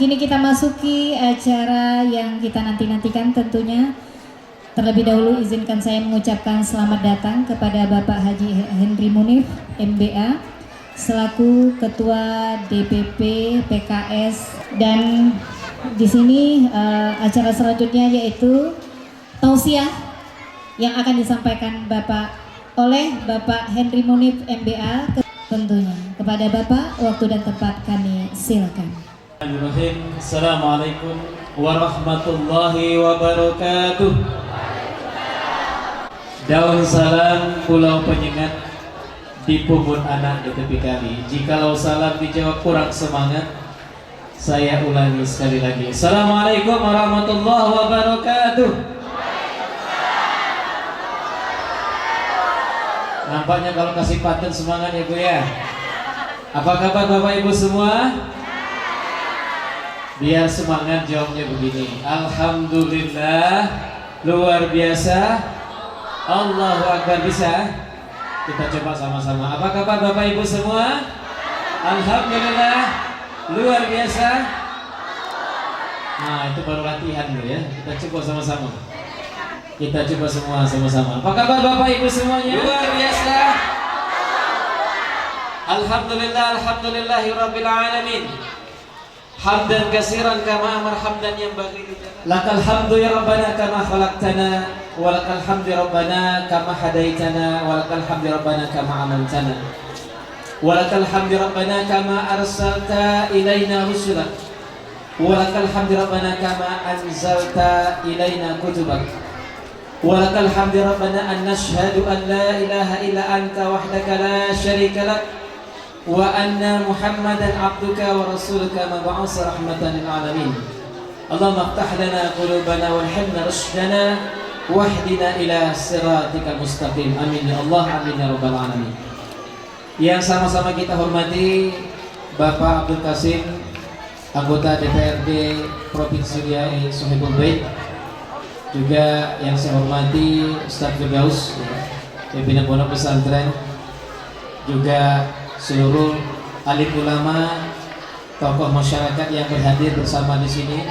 kini kita masuki acara yang kita nanti-nantikan tentunya. Terlebih dahulu izinkan saya mengucapkan selamat datang kepada Bapak Haji Henry Munif MBA selaku Ketua DPP PKS, dan di sini acara selanjutnya yaitu tausiah yang akan disampaikan oleh Bapak Henry Munif MBA. Tentunya kepada Bapak, waktu dan tempat kami silakan. Assalamualaikum warahmatullahi wabarakatuh. Daun salam pulau penyengat di pungut anak di tepi kali. Jikalau salam dijawab kurang semangat, saya ulangi sekali lagi. Assalamualaikum warahmatullahi wabarakatuh. Nampaknya kalau kasih paten semangat ya Bu ya. Apa kabar Bapak Ibu semua? Biar semangat jawabnya begini. Alhamdulillah, luar biasa. Allahu Akbar, bisa? Kita coba sama-sama. Apa kabar Bapak Ibu semua? Alhamdulillah, luar biasa. Nah, itu baru latihan Bu ya. Kita coba sama-sama. Kita coba semua sama-sama. Apa kabar Bapak Ibu semuanya? Luar biasa. Alhamdulillah, alhamdulillahirabbil alamin. Hamdan katsiran kama amar hamdan yang bagi. Lakal hamdu ya Rabbana kama khalaqtana, wa lakal hamdu ya Rabbana kama hadaitana, wa lakal hamdu ya Rabbana kama amaltana, wa lakal hamdu ya Rabbana kama arsalta ilaina rusulak, wa lakal hamdu ya Rabbana kama anzalta ilaina kutubak. Walakal hamdu rabbana an nashhadu an la ilaha illa anta wahdaka la syarika lak wa anna muhammadan abduka wa rasuluka mab'usa rahmatan lil alamin. Allahumma iftah lana qulubana walhimna rushdana wahdina ila siratikal mustaqim. Amin ya Allah, amin ya rabbal alamin. Yang sama-sama kita hormati Bapak Abdul Qasim, anggota DPRD Provinsi Riau Sohibul Bait. Juga yang saya hormati Ustadz Firdaus, pimpinan pondok pesantren, juga seluruh alim ulama, tokoh masyarakat yang berhadir bersama di sini.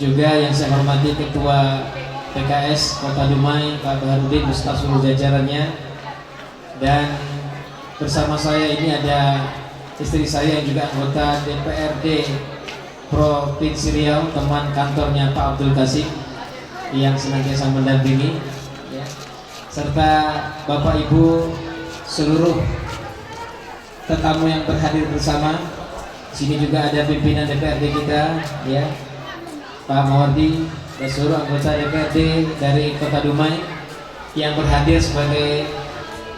Juga yang saya hormati Ketua PKS Kota Dumai Pak Baharudin beserta seluruh jajarannya. Dan bersama saya ini ada istri saya yang juga anggota DPRD Provinsi Riau, teman kantornya Pak Abdul Qasim yang senantiasa mendampingi ya, serta Bapak Ibu seluruh tetamu yang berhadir bersama. Sini juga ada pimpinan DPRD kita ya, Pak Mawardi dan seluruh anggota DPRD dari Kota Dumai yang berhadir sebagai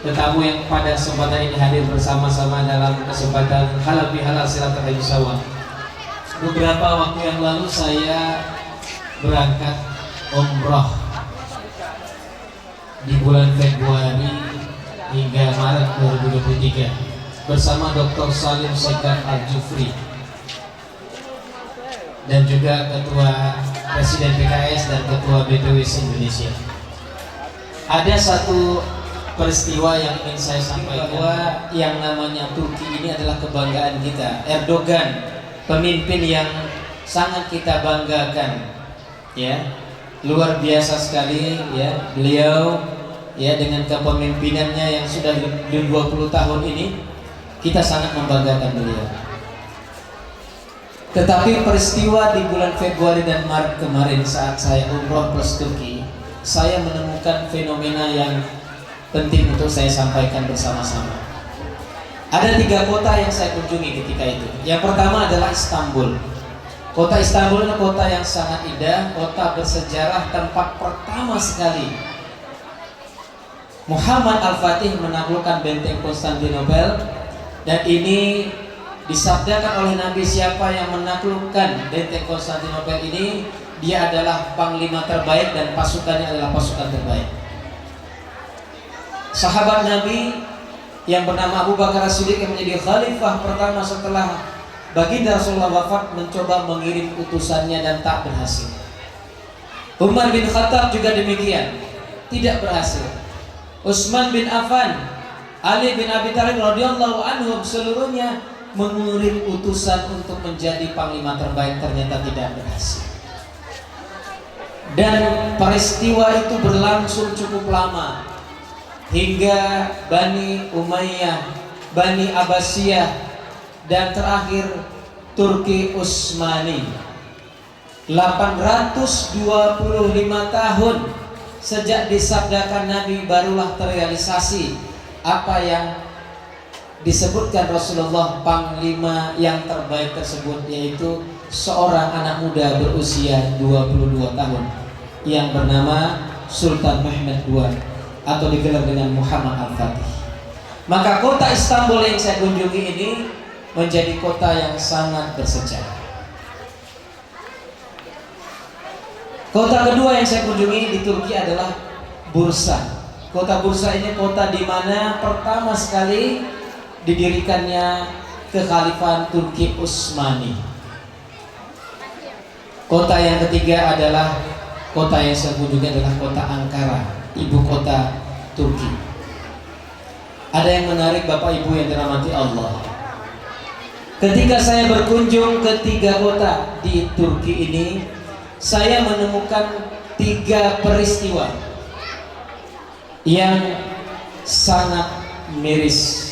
tetamu yang pada kesempatan ini hadir bersama-sama dalam kesempatan halal bihalal silaturahmi sawah. Beberapa waktu yang lalu saya berangkat umroh di bulan Februari hingga Maret 2023 bersama Dr. Salim Segaf Al-Jufri dan juga Ketua Presiden PKS dan Ketua BPWC Indonesia. Ada satu peristiwa yang ingin saya sampaikan, bahwa yang namanya Turki ini adalah kebanggaan kita. Erdogan, pemimpin yang sangat kita banggakan ya, luar biasa sekali ya beliau ya, dengan kepemimpinannya yang sudah 20 tahun ini kita sangat membanggakan beliau. Tetapi peristiwa di bulan Februari dan Maret kemarin saat saya umroh plus Turki, saya menemukan fenomena yang penting untuk saya sampaikan bersama-sama. Ada 3 kota yang saya kunjungi ketika itu. Yang pertama adalah Istanbul. Kota Istanbul adalah kota yang sangat indah, kota bersejarah, tempat pertama sekali Muhammad Al-Fatih menaklukkan benteng Konstantinopel. Dan ini disabdakan oleh Nabi, siapa yang menaklukkan benteng Konstantinopel ini, dia adalah panglima terbaik dan pasukannya adalah pasukan terbaik. Sahabat Nabi yang bernama Abu Bakar As-Siddiq yang menjadi khalifah pertama setelah baginda Rasulullah wafat mencoba mengirim utusannya dan tak berhasil. Umar bin Khattab juga demikian, tidak berhasil. Utsman bin Affan, Ali bin Abi Thalib radhiyallahu anhum seluruhnya mengirim utusan untuk menjadi panglima terbaik, ternyata tidak berhasil. Dan peristiwa itu berlangsung cukup lama hingga Bani Umayyah, Bani Abbasiyah, dan terakhir Turki Utsmani. 825 tahun sejak disabdakan Nabi barulah terrealisasi apa yang disebutkan Rasulullah, panglima yang terbaik tersebut, yaitu seorang anak muda berusia 22 tahun yang bernama Sultan Mehmed II atau digelar dengan Muhammad Al-Fatih. Maka kota Istanbul yang saya kunjungi ini menjadi kota yang sangat bersejarah. Kota kedua yang saya kunjungi di Turki adalah Bursa. Kota Bursa ini kota di mana pertama sekali didirikannya kekhalifahan Turki Utsmani. Kota yang ketiga adalah kota yang saya kunjungi adalah kota Ankara, ibu kota Turki. Ada yang menarik Bapak Ibu yang dirahmati Allah. Ketika saya berkunjung ke 3 kota di Turki ini, saya menemukan 3 peristiwa yang sangat miris.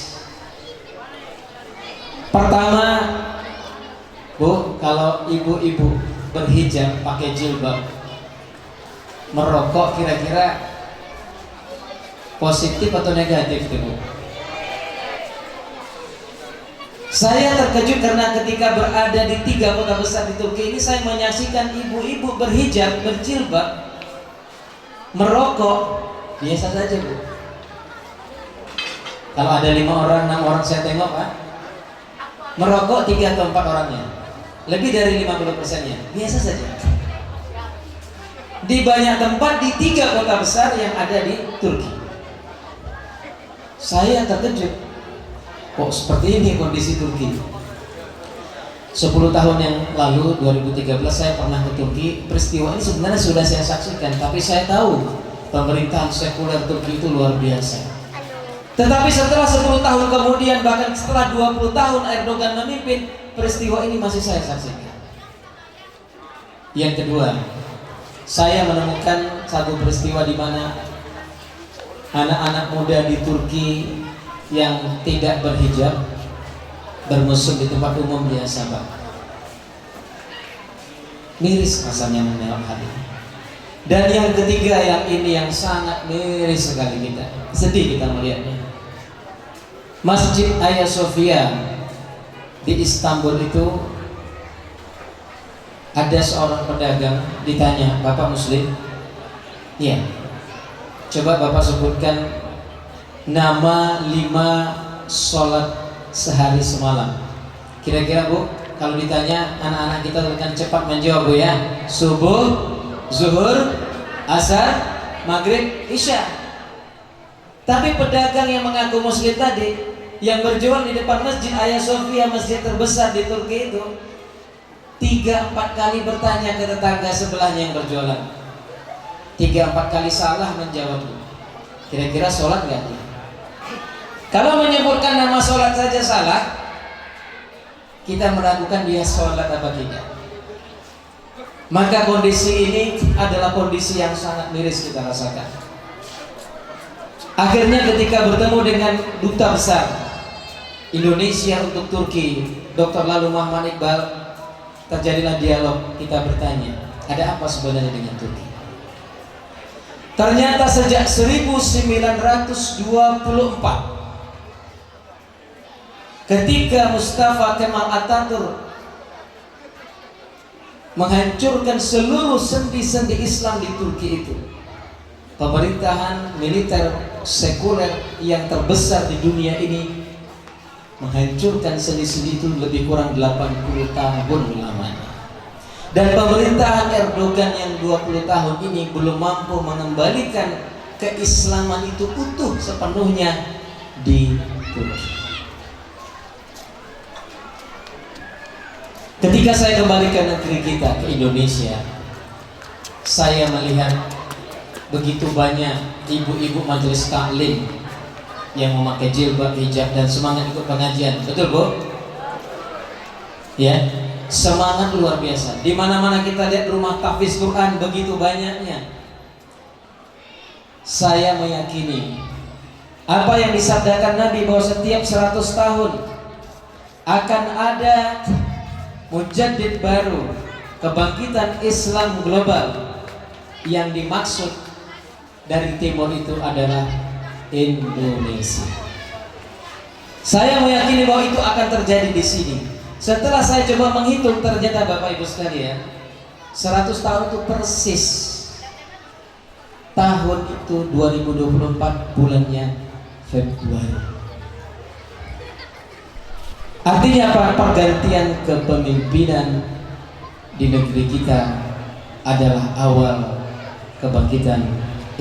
Pertama, Bu, kalau ibu-ibu berhijab pakai jilbab merokok, kira-kira positif atau negatif itu, Bu? Saya terkejut karena ketika berada di 3 kota besar di Turki ini, saya menyaksikan ibu-ibu berhijab, berjilbab, merokok biasa saja, Bu. Kalau ada 5 orang, 6 orang saya tengok, Pak, merokok 3 atau 4 orangnya, lebih dari 50%-nya biasa saja. Di banyak tempat di 3 kota besar yang ada di Turki. Saya terkejut, kok seperti ini kondisi Turki. 10 tahun yang lalu, 2013, saya pernah ke Turki. Peristiwa ini sebenarnya sudah saya saksikan, tapi saya tahu pemerintahan sekuler Turki itu luar biasa. Tetapi setelah 10 tahun kemudian, bahkan setelah 20 tahun Erdogan memimpin, peristiwa ini masih saya saksikan. Yang kedua, saya menemukan satu peristiwa di mana anak-anak muda di Turki yang tidak berhijab bermusuh di tempat umum biasa, Pak. Miris rasanya menengok hal ini. Dan yang ketiga, yang ini yang sangat miris sekali, kita sedih kita melihatnya. Masjid Hagia Sophia di Istanbul itu ada seorang pedagang, ditanya, "Bapak Muslim?" "Iya." "Coba Bapak sebutkan nama 5 sholat sehari semalam." Kira-kira, Bu, kalau ditanya, anak-anak kita akan cepat menjawab, Bu, ya. Subuh, zuhur, asar, maghrib, isya. Tapi pedagang yang mengaku muslim tadi, yang berjual di depan Masjid Hagia Sophia, masjid terbesar di Turki itu, 3-4 kali bertanya ke tetangga sebelahnya yang berjualan. 3-4 kali salah menjawab. Kira-kira sholat nggak dia? Kalau menyebutkan nama sholat saja salah, kita meragukan dia sholat apa tidak. Maka kondisi ini adalah kondisi yang sangat miris kita rasakan. Akhirnya ketika bertemu dengan duta besar Indonesia untuk Turki, Dr. Lalu Muhammad Iqbal, terjadilah dialog. Kita bertanya, ada apa sebenarnya dengan Turki? Ternyata sejak 1924, ketika Mustafa Kemal Atatürk menghancurkan seluruh sendi-sendi Islam di Turki itu, pemerintahan militer sekuler yang terbesar di dunia ini menghancurkan sendi-sendi itu lebih kurang 80 tahun lamanya. Dan pemerintahan Erdogan yang 20 tahun ini belum mampu mengembalikan keislaman itu utuh sepenuhnya di Turki. Ketika saya kembali ke negeri kita, ke Indonesia, saya melihat begitu banyak ibu-ibu majelis taklim yang memakai jilbab, hijab, dan semangat ikut pengajian. Betul, Bu? Ya, semangat luar biasa. Di mana-mana kita lihat rumah tahfiz Quran begitu banyaknya. Saya meyakini apa yang disabdakan Nabi bahwa setiap 100 tahun akan ada mujaddid baru, kebangkitan Islam global. Yang dimaksud dari timur itu adalah Indonesia. Saya meyakini bahwa itu akan terjadi di sini. Setelah saya coba menghitung, ternyata Bapak Ibu sekalian, 100 tahun itu persis tahun itu 2024 bulannya Februari. Artinya apa? Pergantian kepemimpinan di negeri kita adalah awal kebangkitan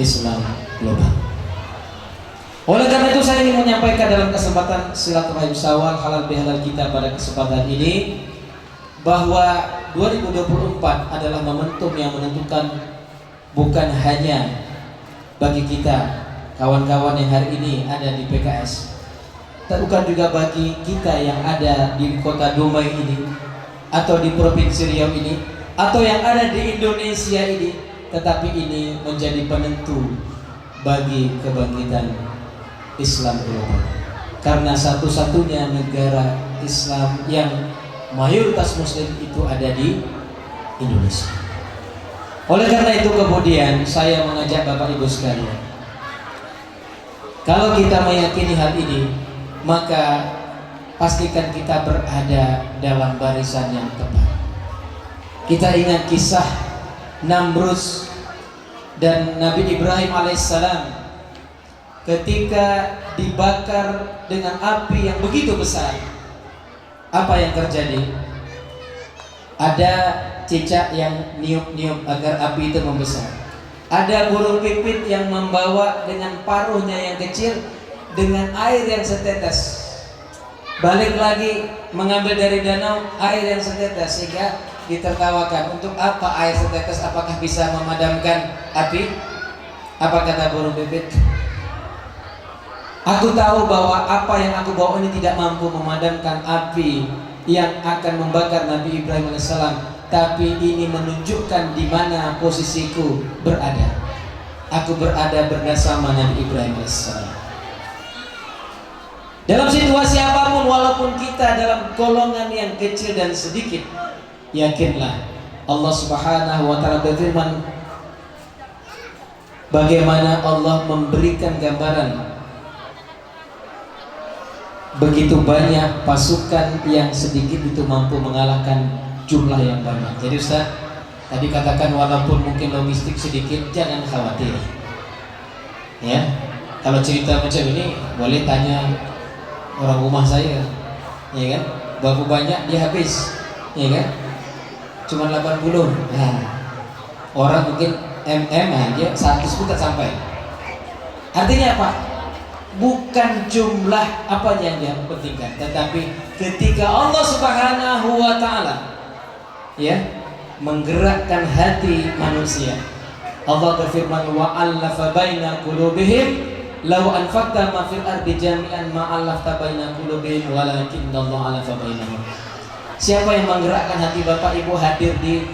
Islam global. Oleh karena itu saya ingin menyampaikan dalam kesempatan silaturahim Syawal halal bihalal kita pada kesempatan ini bahwa 2024 adalah momentum yang menentukan bukan hanya bagi kita kawan-kawan yang hari ini ada di PKS, bukan juga bagi kita yang ada di kota Dumai ini atau di Provinsi Riau ini atau yang ada di Indonesia ini, tetapi ini menjadi penentu bagi kebangkitan Islam global. Karena satu-satunya negara Islam yang mayoritas Muslim itu ada di Indonesia. Oleh karena itu kemudian saya mengajak Bapak Ibu sekalian, kalau kita meyakini hal ini, maka pastikan kita berada dalam barisan yang tepat. Kita ingat kisah Namrus dan Nabi Ibrahim alaihissalam ketika dibakar dengan api yang begitu besar. Apa yang terjadi? Ada cicak yang niup-niup agar api itu membesar. Ada burung pipit yang membawa dengan paruhnya yang kecil dengan air yang setetes. Balik lagi mengambil dari danau air yang setetes, sehingga ditertawakan. Untuk apa air setetes? Apakah bisa memadamkan api? Apa kata burung pipit? Aku tahu bahwa apa yang aku bawa ini tidak mampu memadamkan api yang akan membakar Nabi Ibrahim alaihissalam, tapi ini menunjukkan di mana posisiku berada. Aku berada bersama Nabi Ibrahim alaihissalam. Dalam situasi apapun, walaupun kita dalam golongan yang kecil dan sedikit, yakinlah Allah Subhanahu wa ta'ala berfirman bagaimana Allah memberikan gambaran begitu banyak pasukan yang sedikit itu mampu mengalahkan jumlah yang banyak. Jadi Ustaz tadi katakan walaupun mungkin logistik sedikit, jangan khawatir. Ya, kalau cerita macam ini boleh tanya orang rumah saya, ya kan? Baku banyak dia habis, ya kan? Cuma 80. Nah, orang mungkin aja 100 pun tak sampai. Artinya apa? Bukan jumlah apa yang dia pentingkan, tetapi ketika Allah Subhanahu wa ta'ala ya menggerakkan hati manusia. Allah berfirman wa 'allafa baina qulubihim law anfaqta ma fil ardi jami'an ma 'allafta baina qulubihim walakinnallaha 'allafa bainahum. Siapa yang menggerakkan hati Bapak Ibu hadir di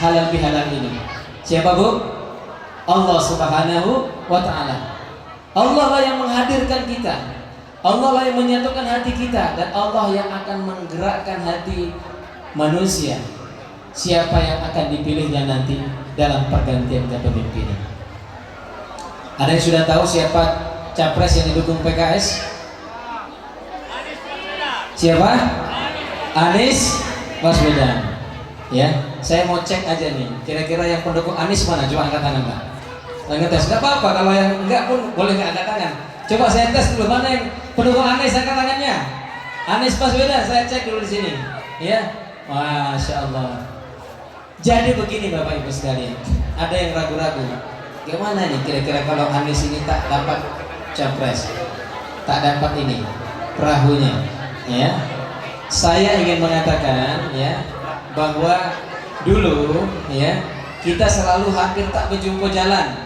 halal bihalal ini? Siapa Bu? Allah Subhanahu wa ta'ala. Allah lah yang menghadirkan kita, Allah lah yang menyatukan hati kita, dan Allah yang akan menggerakkan hati manusia. Siapa yang akan dipilihnya nanti dalam pergantian kepemimpinan? Ada yang sudah tahu siapa capres yang didukung PKS? Siapa? Anies Baswedan. Ya, saya mau cek aja nih, kira-kira yang pendukung Anies mana? Coba angkat tangan Pak. Ngetes, nggak apa-apa kalau yang enggak pun boleh nggak angkat tangan. Coba saya tes dulu mana yang pendukung Anies, angkat tangannya. Anies Baswedan, saya cek dulu di sini. Ya, masya Allah. Jadi begini Bapak Ibu sekalian, ada yang ragu-ragu. Gimana nih kira-kira kalau Anies ini tak dapat capres, tak dapat ini perahunya? Ya, saya ingin mengatakan ya bahwa dulu ya kita selalu hampir tak berjumpa jalan.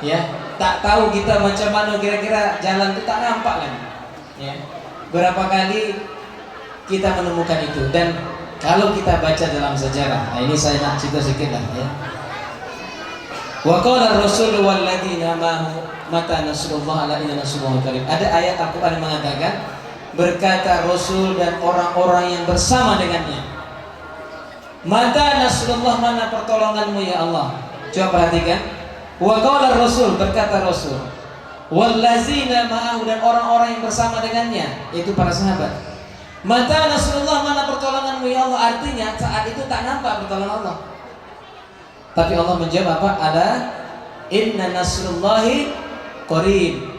Ya, tak tahu kita macam mana kira-kira jalan itu tak nampak lagi. Ya, berapa kali kita menemukan itu. Dan kalau kita baca dalam sejarah, nah ini saya nak cerita sedikit lah ya. Wa qala ar-rasul walladzina ma'ahu mata nasrullah ala inna nasrullahi qarib. Ada ayat Al-Qur'an yang mengatakan, berkata Rasul dan orang-orang yang bersama dengannya, mata nasrullah, mana pertolonganmu ya Allah. Coba perhatikan. Wa qala ar-rasul, berkata Rasul, walladzina ma'ahu, dan orang-orang yang bersama dengannya, yaitu para sahabat. Mata nasrullah, mana pertolonganmu ya Allah. Artinya saat itu tak nampak pertolongan Allah. Tapi Allah menjawab apa? Ada inna nasrullahi qarib.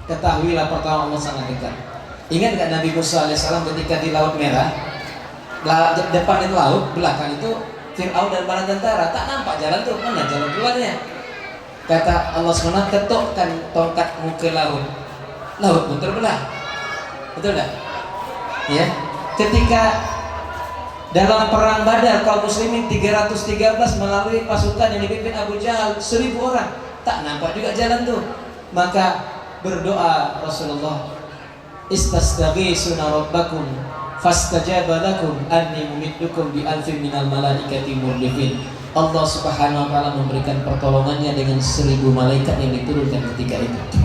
Ketahuilah pertolongan Allah sangat dekat. Ingat gak Nabi Musa alaihissalam ketika di Laut Merah, depan itu laut, belakang itu Fir'aun dan bala tentara, tak nampak jalan tuh, mana jalan keluarnya? Kata Allah SWT, ketukkan tongkatmu ke laut, laut pun terbelah. Betul tak? Ya, ketika dalam perang Badar kaum muslimin 313 melalui pasukan yang dipimpin Abu Jahal 1000 orang, tak nampak juga jalan tuh. Maka berdoa Rasulullah, istastaghisuna rabbakum fastajaba lakum anni mumiddukum bi alfin minal malaikati murdifin. Allah Subhanahu wa taala memberikan pertolongannya dengan 1000 malaikat yang diturunkan ketika itu.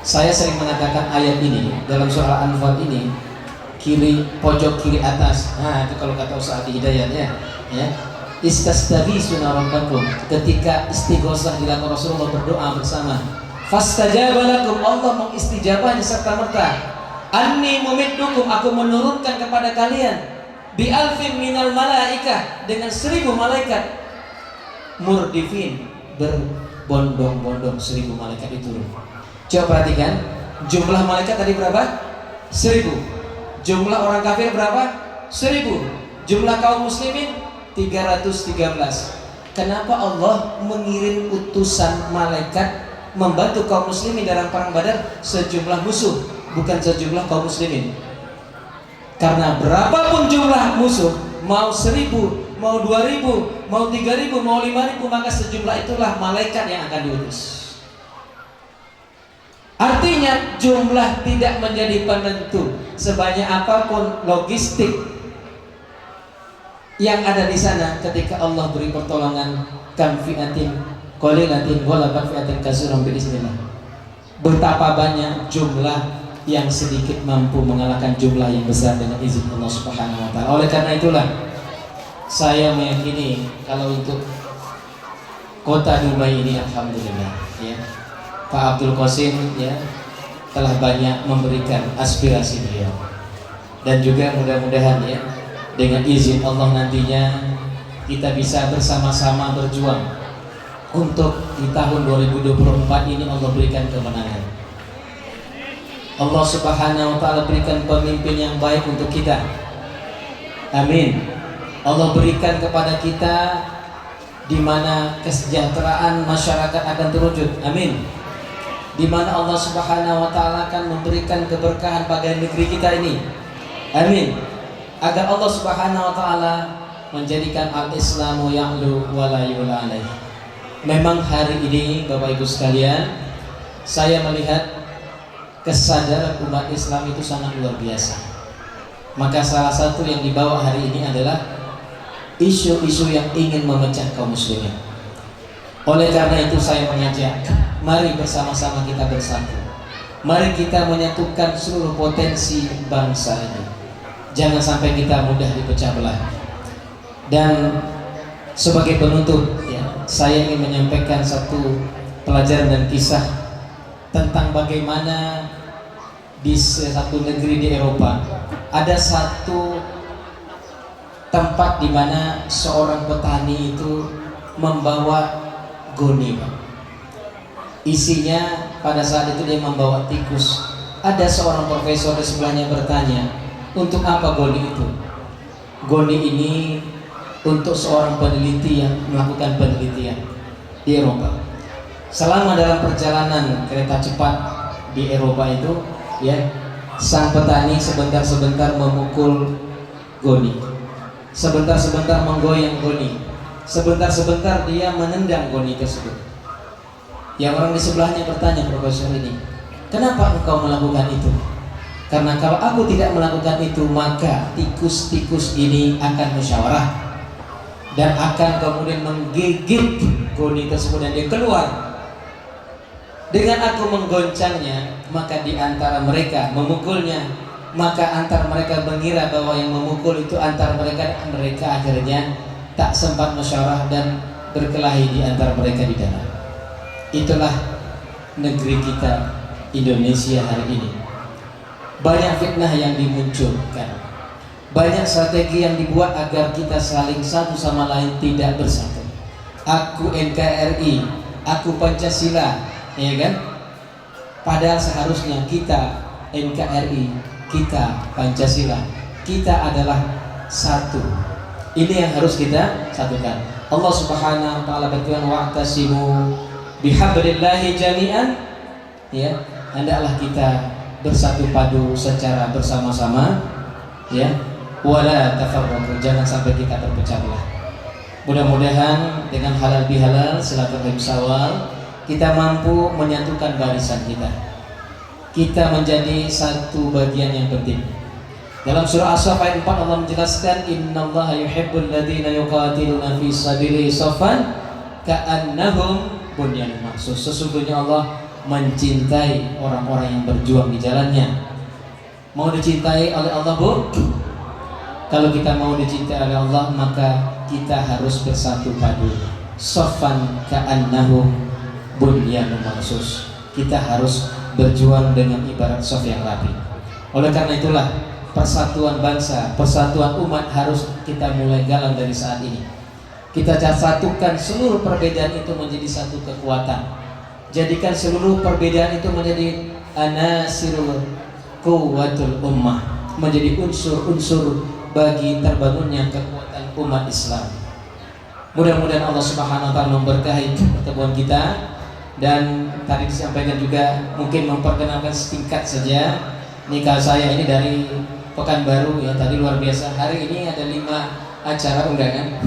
Saya sering mengatakan ayat ini dalam surah Al-Anfal ini, kiri pojok kiri atas. Nah, itu kalau kata Ustaz Hidayatnya, ya. Istastaghisuna rabbakum, ketika istighosah dilakukan Rasulullah berdoa bersama. Fastajaba lakum, Allah mengistijabahnya serta merta. Anni mumiddukum, aku menurunkan kepada kalian bi alfin minal malaikah, dengan 1000 malaikat murdifin, berbondong-bondong 1000 malaikat itu. Coba perhatikan, jumlah malaikat tadi berapa? 1000. Jumlah orang kafir berapa? 1000. Jumlah kaum muslimin 313. Kenapa Allah mengirim utusan malaikat membantu kaum muslimin dalam perang Badar sejumlah musuh, bukan sejumlah kaum muslimin? Karena berapapun jumlah musuh, mau 1000, mau 2000, mau 3000, mau 5000, maka sejumlah itulah malaikat yang akan diutus. Artinya jumlah tidak menjadi penentu. Sebanyak apapun logistik yang ada di sana, ketika Allah beri pertolongan, kam fi'atin qalilatin ghalabat fi'atin katsiran biiznillah. Betapa banyak jumlah yang sedikit mampu mengalahkan jumlah yang besar dengan izin Allah Subhanahu wa taala. Oleh karena itulah saya meyakini kalau untuk kota Dubai ini, alhamdulillah ya, Pak Abdul Qasim ya telah banyak memberikan aspirasi beliau, dan juga mudah-mudahan ya dengan izin Allah nantinya kita bisa bersama-sama berjuang untuk di tahun 2024 ini Allah berikan kemenangan. Allah Subhanahu wa taala berikan pemimpin yang baik untuk kita. Amin. Allah berikan kepada kita di mana kesejahteraan masyarakat akan terwujud. Amin. Di mana Allah Subhanahu wa taala akan memberikan keberkahan pada negeri kita ini. Amin. Agar Allah Subhanahu wa taala menjadikan al-Islamu ya'lu wa la yu'la alaih. Memang hari ini Bapak Ibu sekalian, saya melihat kesadaran umat Islam itu sangat luar biasa. Maka salah satu yang dibawa hari ini adalah isu-isu yang ingin memecah kaum muslimin. Oleh karena itu saya mengajak, mari bersama-sama kita bersatu. Mari kita menyatukan seluruh potensi bangsa ini. Jangan sampai kita mudah dipecah belah. Dan sebagai penutup ya, saya ingin menyampaikan satu pelajaran dan kisah tentang bagaimana di satu negeri di Eropa ada satu tempat di mana seorang petani itu membawa goni. Isinya pada saat itu dia membawa tikus. Ada seorang profesor di sebelahnya bertanya, untuk apa goni itu? Goni ini untuk seorang peneliti yang melakukan penelitian di Eropa. Selama dalam perjalanan kereta cepat di Eropa itu, ya, sang petani sebentar-sebentar memukul goni, sebentar-sebentar menggoyang goni, sebentar-sebentar dia menendang goni tersebut. Yang orang di sebelahnya bertanya, profesor ini, kenapa engkau melakukan itu? Karena kalau aku tidak melakukan itu, maka tikus-tikus ini akan musyawarah dan akan kemudian menggigit goni tersebut dan dia keluar. Dengan aku menggoncangnya, maka di antara mereka memukulnya, maka antar mereka mengira bahwa yang memukul itu antar mereka akhirnya tak sempat musyawarah dan berkelahi di antara mereka di dalam. Itulah negeri kita Indonesia hari ini. Banyak fitnah yang dimunculkan, banyak strategi yang dibuat agar kita saling satu sama lain tidak bersatu. Aku NKRI, aku Pancasila, ya kan? Padahal seharusnya kita NKRI, kita Pancasila, kita adalah satu. Ini yang harus kita satukan. Allah Subhanahu wa taala berfirman, wa'tasimu bihablillahi jami'an, ya, hendaklah kita bersatu padu secara bersama-sama, ya, wala tafarraqu, jangan sampai kita terpecah belah. Mudah-mudahan dengan halal bihalal silaturahim syawal kita mampu menyatukan barisan kita. Kita menjadi satu bagian yang penting. Dalam surah As-Saff ayat 4 Allah menjelaskan, innallaha yuhibbul ladzina yuqatiluna fi sabilihi shaffan ka'annahum bunyanun marsus. Sesungguhnya Allah mencintai orang-orang yang berjuang di jalannya. Mau dicintai oleh Allah, Bu? Kalau kita mau dicintai oleh Allah, maka kita harus bersatu padu. Shaffan ka'annahum bunyanun marsus. Kita harus berjuang dengan ibarat shaf yang rapi. Oleh karena itulah persatuan bangsa, persatuan umat harus kita mulai galang dari saat ini. Kita satukan seluruh perbedaan itu menjadi satu kekuatan. Jadikan seluruh perbedaan itu menjadi anasirul quwwatul ummah, menjadi unsur-unsur bagi terbangunnya kekuatan umat Islam. Mudah-mudahan Allah Subhanahu wa taala memberkahi pertemuan kita. Dan tadi disampaikan juga, mungkin memperkenalkan setingkat saja nikah saya ini dari Pekanbaru, ya, tadi luar biasa. Hari ini ada 5 acara undangan.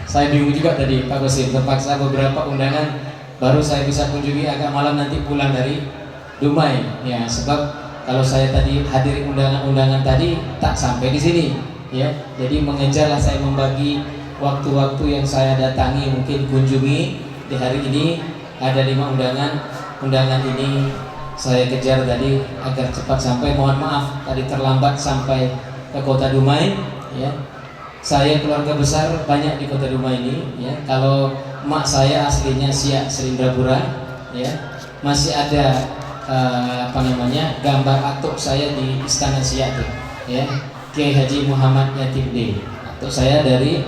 Saya bingung juga tadi Pak Gosim, terpaksa beberapa undangan baru saya bisa kunjungi, agak malam nanti pulang dari Dumai, ya, sebab kalau saya tadi hadir undangan-undangan tadi tak sampai di sini, ya. Jadi mengejarlah saya membagi waktu-waktu yang saya datangi, mungkin kunjungi di hari ini. Ada 5 undangan ini saya kejar tadi agar cepat sampai. Mohon maaf tadi terlambat sampai ke kota Dumai, ya. Saya keluarga besar banyak di kota Dumai ini, ya. Kalau mak saya aslinya Siak Serindrapura, ya. Masih ada gambar atuk saya di Istana Siak tuh, ya. Kiai Haji Muhammad Yatim D. Atuk saya dari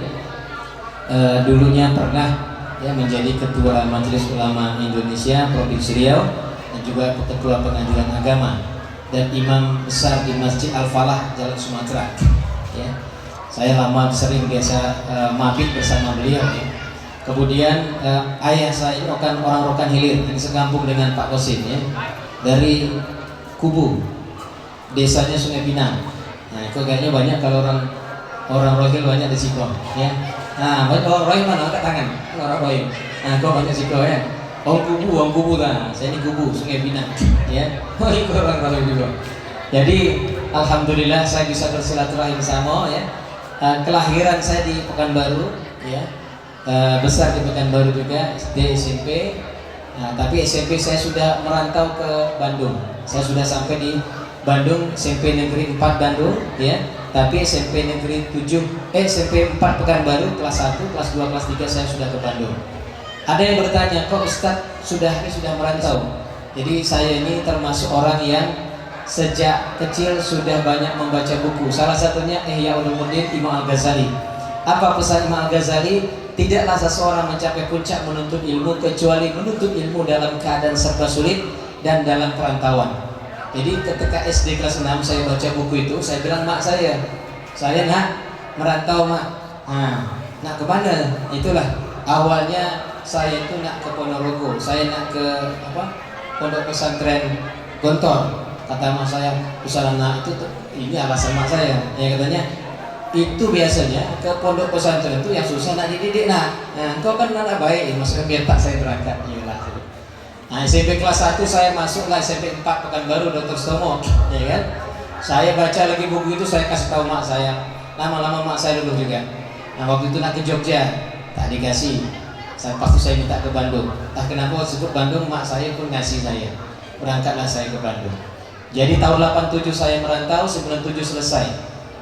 dulunya pernah, ya, menjadi Ketua Majelis Ulama Indonesia Provinsi Riau dan juga Ketua Pengadilan Agama dan Imam Besar di Masjid Al-Falah Jalan Sumatera, ya. Saya lama sering biasa mabit bersama beliau, ya. Kemudian ayah saya ini orang Rokan Hilir, ini sekampung dengan Pak Kosim, ya, dari Kubu, desanya Sungai Pinang. Nah, itu kayaknya banyak kalau orang Rohil banyak di situ, ya. Nah, orang Rohil mana? Angkat tangan. Orang Rohil. Nah, kau banyak situ, ya. Orang Kubu lah. Saya ini Kubu, Sungai Pinang, ya. Oh, itu orang Rohil juga. Jadi, alhamdulillah saya bisa bersilaturahim sama, ya. Kelahiran saya di Pekanbaru, ya. Besar di Pekanbaru juga, SD, SMP. Nah, tapi SMP saya sudah merantau ke Bandung. Saya sudah sampai di Bandung, SMP Negeri 4 Bandung, ya. Tapi SMP Negeri 7, SMP 4 Pekanbaru, kelas 1, kelas 2, kelas 3 saya sudah ke Bandung. Ada yang bertanya, kok Ustadz sudah merantau? Jadi saya ini termasuk orang yang sejak kecil sudah banyak membaca buku. Salah satunya Ihya Ulumuddin Imam Al-Ghazali. Apa pesan Imam Al-Ghazali? Tidaklah seseorang mencapai puncak menuntut ilmu kecuali menuntut ilmu dalam keadaan serba sulit dan dalam perantauan. Jadi ketika SD kelas 6 saya baca buku itu, saya bilang mak saya nak merantau mak. Nak ke mana? Itulah awalnya saya itu nak ke Ponorogo, saya nak ke Pondok Pesantren Gontor. Kata mak saya, usaha nak itu ini alasan mak saya. Ya katanya itu biasanya ke pondok pesantren itu yang susah nak dididik nak. Nah, kau kan anak baik, maksudnya biar tak saya berangkat. Iyalah. Nah, SMP kelas 1 saya masuk lah SMP 4 Pekanbaru Dr. Stomo, ya kan? Saya baca lagi buku itu, saya kasih tahu mak saya. Lama-lama mak saya dulu juga. Nah waktu itu nak ke Jogja, tak dikasih. Pasti saya minta ke Bandung. Entah kenapa waktu sebut Bandung, mak saya pun ngasih saya. Berangkatlah saya ke Bandung. Jadi tahun 87 saya merantau, 97 selesai.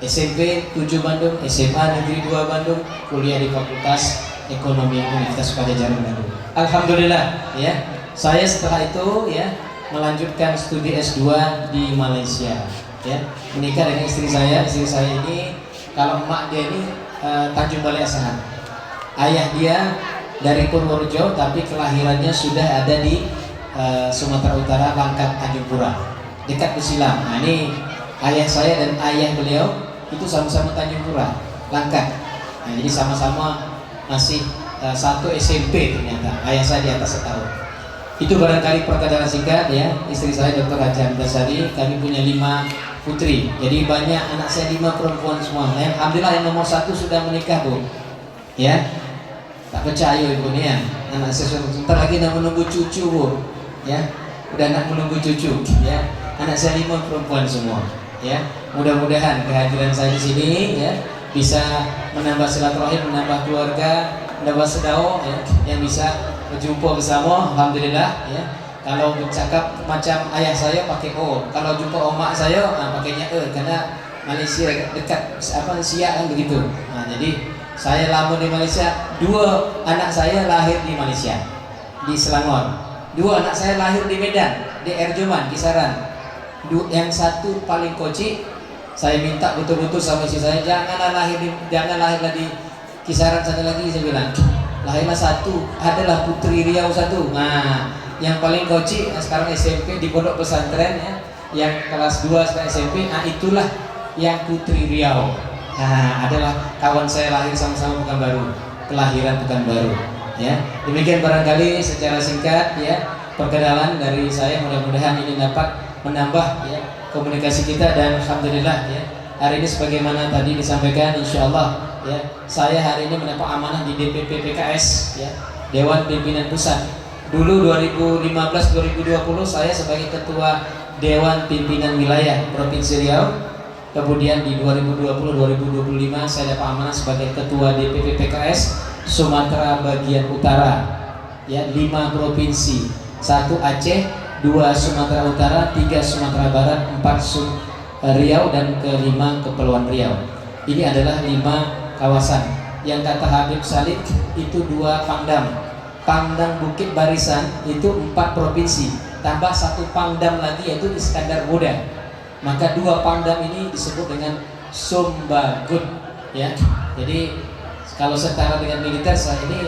SMP 7 Bandung, SMA Negeri 2 Bandung, kuliah di Fakultas Ekonomi Universitas Padjadjaran Bandung. Alhamdulillah ya. Saya setelah itu ya melanjutkan studi S2 di Malaysia ya. Menikah dengan istri saya ini kalau emak dia ini Tanjung Balai Asahan. Ayah dia dari Purworejo tapi kelahirannya sudah ada di Sumatera Utara, Langkat, Tanjung Pura, dekat Besilam. Nah ini ayah saya dan ayah beliau itu sama-sama Tanjung Pura, Langkat. Nah, jadi sama-sama masih satu SMP ternyata. Ayah saya di atas setahun. Itu barangkali perkataan singkat ya. Istri saya Dr. Haja Amdasari. Kami punya 5 putri. Jadi banyak anak saya 5 perempuan semua. Nah, alhamdulillah yang nomor 1 sudah menikah bu. Ya. Tak percaya ibu nih ya. Anak saya sebentar lagi nak menunggu cucu bu. Ya. Udah nak menunggu cucu. Ya. Anak saya 5 perempuan semua. Ya. Mudah-mudahan kehadiran saya di sini ya bisa menambah silaturahim, menambah keluarga, menambah sedau ya, yang bisa berjumpa bersama. Alhamdulillah ya. Kalau bercakap macam ayah saya pakai O, kalau jumpa omak saya pakainya E karena Malaysia dekat Siak kan begitu. Nah, jadi saya lama di Malaysia. 2 anak saya lahir di Malaysia di Selangor. 2 anak saya lahir di Medan di Erjoman Kisaran. Yang 1 paling kocik. Saya minta betul-betul sama istri saya jangan lahir di Kisaran sana lagi. Saya bilang lahirlah 1 adalah Putri Riau 1. Nah yang paling kocik sekarang SMP di pondok pesantren ya, yang kelas 2 sekarang SMP. Nah itulah yang Putri Riau. Nah adalah kawan saya lahir sama-sama Pekanbaru, kelahiran Pekanbaru ya. Demikian barangkali secara singkat ya perkenalan dari saya. Mudah-mudahan ini dapat menambah ya komunikasi kita dan alhamdulillah ya hari ini sebagaimana tadi disampaikan insyaallah ya saya hari ini mendapat amanah di DPP PKS ya, Dewan Pimpinan Pusat. Dulu 2015-2020 saya sebagai ketua Dewan Pimpinan Wilayah Provinsi Riau. Kemudian di 2020-2025 saya dapat amanah sebagai ketua DPP PKS Sumatera Bagian Utara ya, 5 provinsi, 1 Aceh, 2 Sumatera Utara, 3 Sumatera Barat, 4 Riau, dan ke-5 Kepulauan Riau. Ini adalah 5 kawasan. Yang kata Habib Salik itu 2 Pangdam. Pangdam Bukit Barisan itu 4 provinsi, tambah 1 Pangdam lagi yaitu Iskandar Muda. Maka 2 Pangdam ini disebut dengan Sumbagut ya. Jadi kalau setara dengan militer saya ini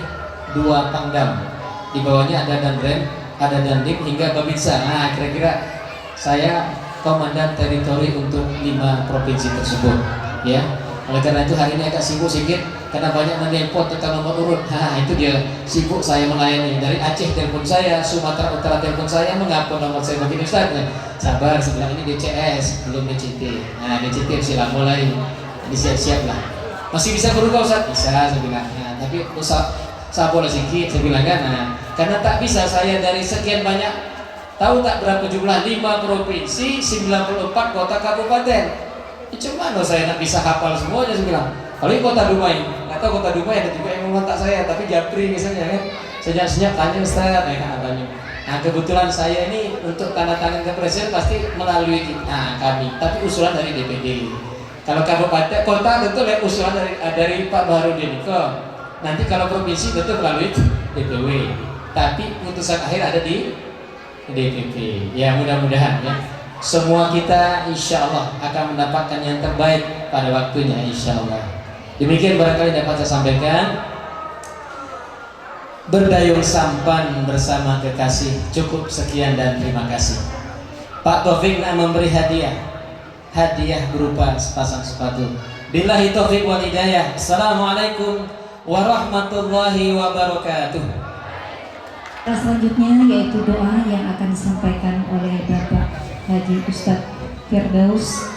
2 Pangdam. Di bawahnya ada Danrem, ada Dandim hingga Babinsa. Nah kira-kira saya komandan teritori untuk 5 provinsi tersebut ya. Oleh karena itu hari ini agak sibuk sedikit karena banyak menelpon tentang nomor urut. Nah itu dia sibuk saya melayani. Dari Aceh telepon saya, Sumatera Utara telepon saya, mengapa nomor saya begini Ustaz? Sabar, sebelah ini DCS belum DCT. Nah DCT masih lama lagi, jadi siap-siap lah. Masih bisa berubah Ustaz? Bisa saya bilang. Nah, tapi usah sabar sedikit saya bilang kan. Nah, karena tak bisa saya dari sekian banyak, tahu tak berapa jumlah 5 provinsi, 94 kota kabupaten. Cuma saya nak bisa hafal semuanya. Saya bilang kalau ini kota Dumai, nggak tahu kota Dumai ada juga yang mengontak saya, tapi Japri misalnya kan senyap-senyap tanya Ustaz ya katanya. Nah kebetulan saya ini untuk tanda tangan ke presiden pasti melalui kami, tapi usulan dari DPD. Kalau kabupaten kota tentu usulan dari Pak Baharudin. Nanti kalau provinsi tentu melalui DPW, tapi putusan akhir ada di DPP. Ya mudah-mudahan ya semua kita insya Allah akan mendapatkan yang terbaik pada waktunya insya Allah. Demikian barangkali dapat saya sampaikan. Berdayung sampan bersama kekasih. Cukup sekian dan terima kasih. Pak Taufik nak memberi hadiah berupa sepasang sepatu. Billahi taufiq wal hidayah. Assalamualaikum warahmatullahi wabarakatuh. Selanjutnya yaitu doa yang akan disampaikan oleh Bapak Haji Ustadz Firdaus.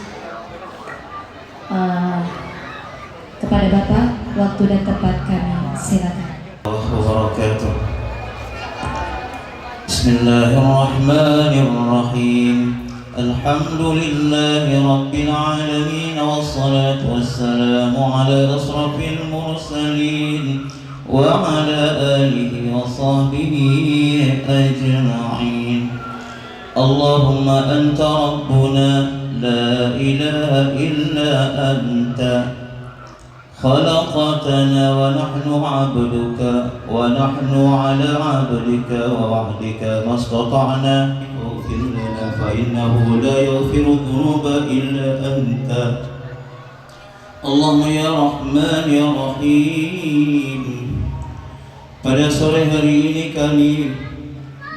Kepada Bapak, waktu dan tempat kami silakan. Wabarakatuh. Bismillahirrahmanirrahim. الحمد لله رب العالمين، والصلاة والسلام على أشرف المرسلين وعلى آله وصحبه أجمعين. اللهم أنت ربنا لا إله إلا أنت، خلقتنا ونحن عبدك، ونحن على عبدك ووعدك ما استطعنا. اغفر لنا فإنه لا يغفر الذنوب إلا أنت. اللهم ya Rahman ya Rahim. Pada sore hari ini kami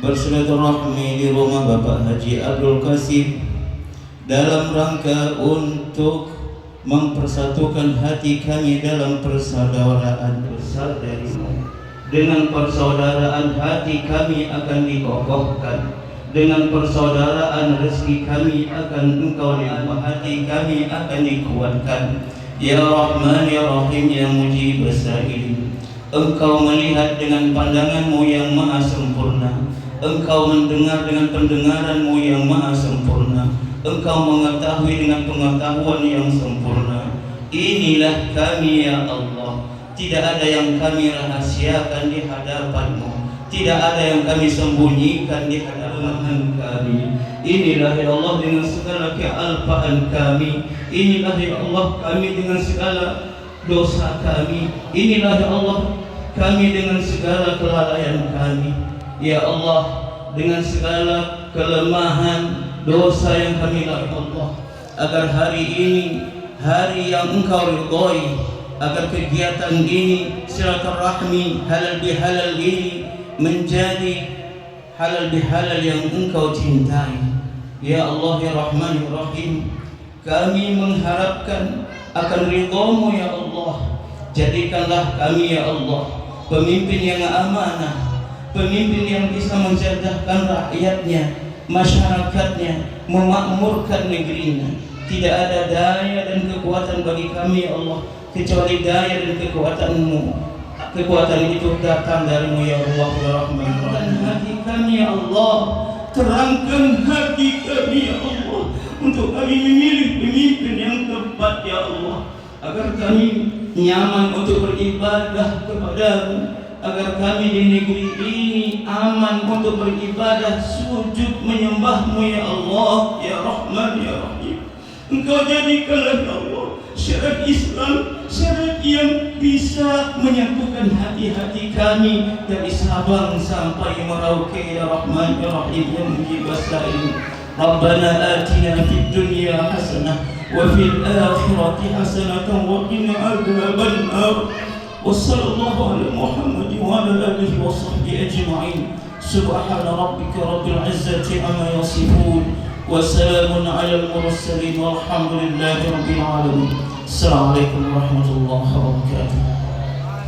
bersilaturahmi di rumah Bapak Haji Abdul Qasim dalam rangka untuk mempersatukan hati kami dalam persaudaraan besar darimu. Dengan persaudaraan hati kami akan dikokohkan, dengan persaudaraan rezeki kami akan Engkau limpah, hati kami akan dikuatkan. Ya Rahman ya Rahim ya Mujib as-Sa'ilin, Engkau melihat dengan pandangan-Mu yang maha sempurna, Engkau mendengar dengan pendengaran-Mu yang maha sempurna, Engkau mengetahui dengan pengetahuan yang sempurna. Inilah kami ya Allah, tidak ada yang kami rahasiakan di hadapan-Mu, tidak ada yang kami sembunyikan di hadapan kami. Inilah ya Allah dengan segala kealpaan kami, inilah ya Allah kami dengan segala dosa kami, inilah ya Allah kami dengan segala kelalaian kami. Ya Allah, dengan segala kelemahan dosa yang kami lakukan Allah, agar hari ini hari yang Engkau ridhoi, agar kegiatan ini silaturahmi halal bihalal ini menjadi halal bihalal yang Engkau cintai. Ya Allah ya Rahman ya Rahim, kami mengharapkan akan ridha-Mu ya Allah. Jadikanlah kami ya Allah pemimpin yang amanah, pemimpin yang bisa menjadahkan rakyatnya, masyarakatnya, memakmurkan negerinya. Tidak ada daya dan kekuatan bagi kami ya Allah kecuali daya dan kekuatan-Mu. Kekuatan itu datang dari-Mu ya Allah ya Rahman. Terangkan hati kami ya Allah, terangkan hati kami ya Allah, untuk kami memilih pemimpin yang tepat ya Allah, agar kami nyaman untuk beribadah kepada-Mu, agar kami di negeri ini aman untuk beribadah, sujud menyembah-Mu ya Allah ya Rahman ya Rahim. Engkau jadikanlah ya Allah syariat Islam, syariat yang bisa menyatukan hati-hati kami dari Sabang sampai Merauke ya Rahman ya Rahim ya Mujib as-Sa'ilin. Rabbana atina fid dunya hasanah wa fil akhirati hasanah wa qina adzaban nar. Wassallallahu ala Muhammad wa ala alihi wa sahbihi ajma'in. Subhana rabbika rabbil izzati amma yasifun, wa salamun ala al-mursalin walhamdulillahi rabbil alamin. Assalamualaikum warahmatullahi wabarakatuh.